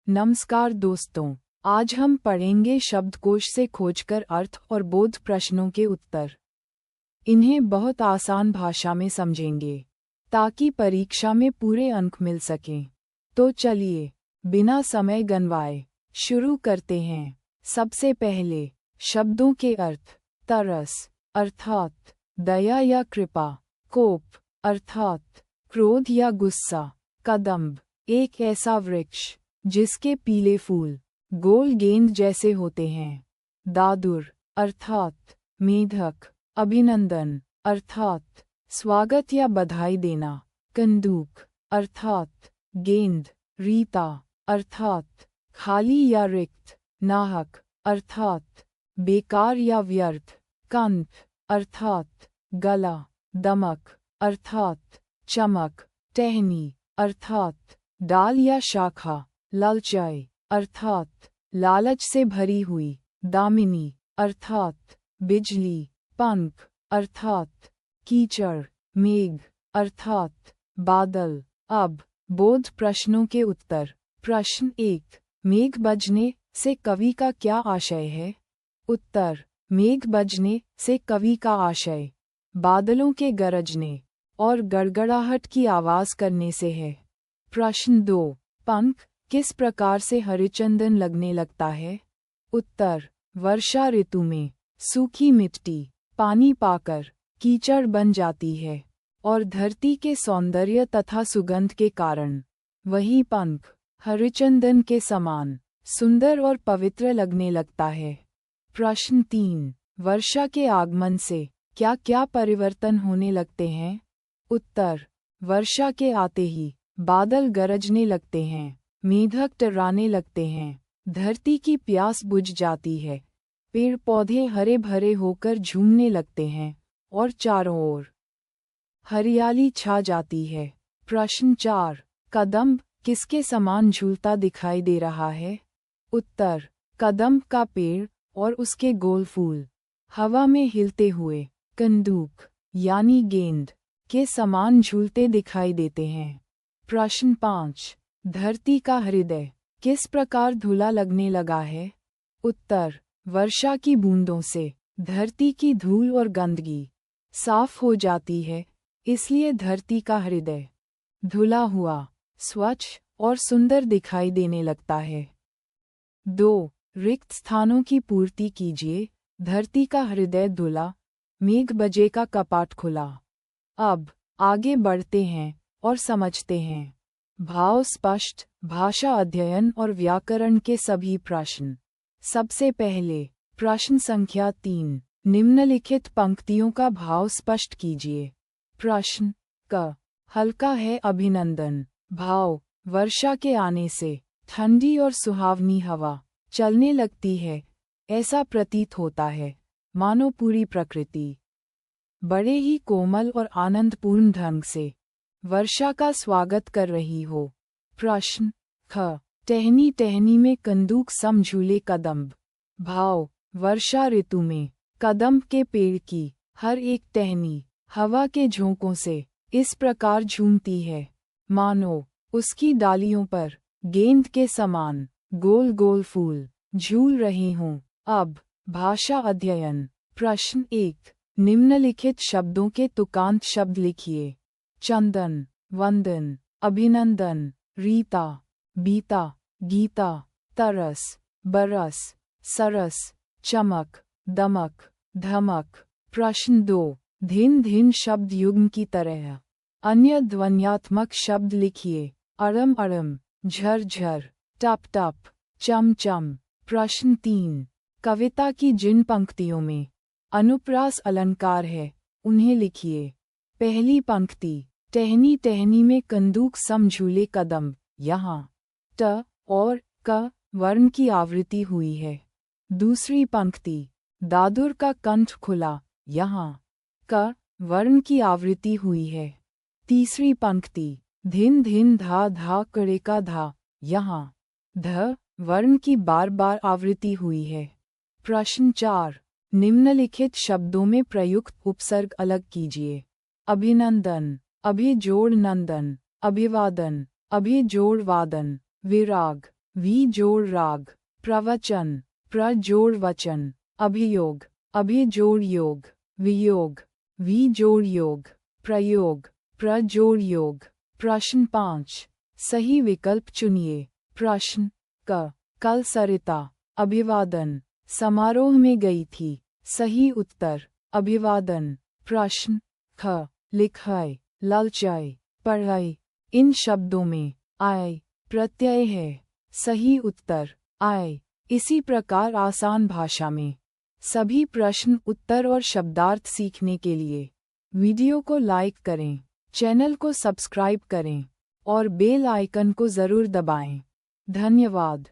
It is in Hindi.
नमस्कार दोस्तों, आज हम पढ़ेंगे शब्दकोश से खोजकर अर्थ और बोध प्रश्नों के उत्तर। इन्हें बहुत आसान भाषा में समझेंगे ताकि परीक्षा में पूरे अंक मिल सकें। तो चलिए बिना समय गंवाए शुरू करते हैं। सबसे पहले शब्दों के अर्थ। तरस अर्थात दया या कृपा। कोप अर्थात क्रोध या गुस्सा। कदम्ब एक ऐसा वृक्ष जिसके पीले फूल गोल गेंद जैसे होते हैं। दादुर अर्थात मेढक। अभिनंदन अर्थात स्वागत या बधाई देना। कंदूक अर्थात गेंद। रीता अर्थात खाली या रिक्त। नाहक अर्थात बेकार या व्यर्थ। कंठ अर्थात गला। दमक अर्थात चमक। टहनी अर्थात डाल या शाखा। ललचाई अर्थात लालच से भरी हुई। दामिनी अर्थात बिजली। पंख अर्थात कीचड़। मेघ अर्थात बादल। अब बोध प्रश्नों के उत्तर। प्रश्न 1, मेघ बजने से कवि का क्या आशय है? उत्तर, मेघ बजने से कवि का आशय बादलों के गरजने और गड़गड़ाहट की आवाज करने से है। प्रश्न 2, पंख किस प्रकार से हरिचंदन लगने लगता है? उत्तर, वर्षा ऋतु में सूखी मिट्टी पानी पाकर कीचड़ बन जाती है और धरती के सौंदर्य तथा सुगंध के कारण वही पंख हरिचंदन के समान सुंदर और पवित्र लगने लगता है। प्रश्न 3, वर्षा के आगमन से क्या क्या परिवर्तन होने लगते हैं? उत्तर, वर्षा के आते ही बादल गरजने लगते हैं, मेढक टर्राने लगते हैं, धरती की प्यास बुझ जाती है, पेड़ पौधे हरे भरे होकर झूमने लगते हैं और चारों ओर हरियाली छा जाती है। प्रश्न 4, कदम्ब किसके समान झूलता दिखाई दे रहा है? उत्तर, कदम्ब का पेड़ और उसके गोल फूल हवा में हिलते हुए कंदूक यानी गेंद के समान झूलते दिखाई देते हैं। प्रश्न 5, धरती का हृदय किस प्रकार धुला लगने लगा है? उत्तर, वर्षा की बूंदों से धरती की धूल और गंदगी साफ हो जाती है, इसलिए धरती का हृदय धुला हुआ, स्वच्छ और सुंदर दिखाई देने लगता है। 2, रिक्त स्थानों की पूर्ति कीजिए। धरती का हृदय धुला, मेघ बजे का कपाट खुला। अब आगे बढ़ते हैं और समझते हैं भाव स्पष्ट, भाषा अध्ययन और व्याकरण के सभी प्रश्न। सबसे पहले प्रश्न संख्या 3, निम्नलिखित पंक्तियों का भाव स्पष्ट कीजिए। प्रश्न क, हल्का है अभिनंदन। भाव, वर्षा के आने से ठंडी और सुहावनी हवा चलने लगती है, ऐसा प्रतीत होता है मानो पूरी प्रकृति बड़े ही कोमल और आनंदपूर्ण ढंग से वर्षा का स्वागत कर रही हो। प्रश्न ख, टहनी टहनी में कंदूक सम झूले कदम्ब। भाव, वर्षा ऋतु में कदम्ब के पेड़ की हर एक टहनी हवा के झोंकों से इस प्रकार झूमती है मानो उसकी डालियों पर गेंद के समान गोल गोल फूल झूल रहे हों। अब भाषा अध्ययन। प्रश्न 1, निम्नलिखित शब्दों के तुकांत शब्द लिखिए। चंदन, वंदन, अभिनंदन, रीता, बीता, गीता, तरस, बरस, सरस, चमक, दमक, धमक। प्रश्न 2, धिन धिन शब्द युग्म की तरह अन्य ध्वन्यात्मक शब्द लिखिए। अड़म अड़म, झर झर, टप टप, चम चम। प्रश्न 3, कविता की जिन पंक्तियों में अनुप्रास अलंकार है उन्हें लिखिए। पहली पंक्ति, टहनी टहनी में कंदूक सम झूले कदम्ब। यहाँ ट और क वर्ण की आवृत्ति हुई है। दूसरी पंक्ति, दादुर का कंठ खुला। यहाँ क वर्ण की आवृत्ति हुई है। तीसरी पंक्ति, धिन धिन धा धा कड़े का धा। यहाँ ध वर्ण की बार बार आवृत्ति हुई है। प्रश्न 4, निम्नलिखित शब्दों में प्रयुक्त उपसर्ग अलग कीजिए। अभिनंदन, अभिजोड़ नंदन, अभिवादन, अभिजोड़ वादन, विराग, वी जोड़ राग, प्रवचन, प्र जोड़ वचन, अभियोग, अभि जोड़ योग, वियोग, वी जोड़ योग, प्रयोग, प्र जोड़ योग। प्रश्न 5, सही विकल्प चुनिए। प्रश्न क, कल सरिता अभिवादन समारोह में गई थी। सही उत्तर अभिवादन। प्रश्न ख, लिखाई, ललचाई, पढ़ाई। इन शब्दों में आय प्रत्यय है। सही उत्तर आय। इसी प्रकार आसान भाषा में सभी प्रश्न उत्तर और शब्दार्थ सीखने के लिए वीडियो को लाइक करें, चैनल को सब्सक्राइब करें और बेल आइकन को ज़रूर दबाएं। धन्यवाद।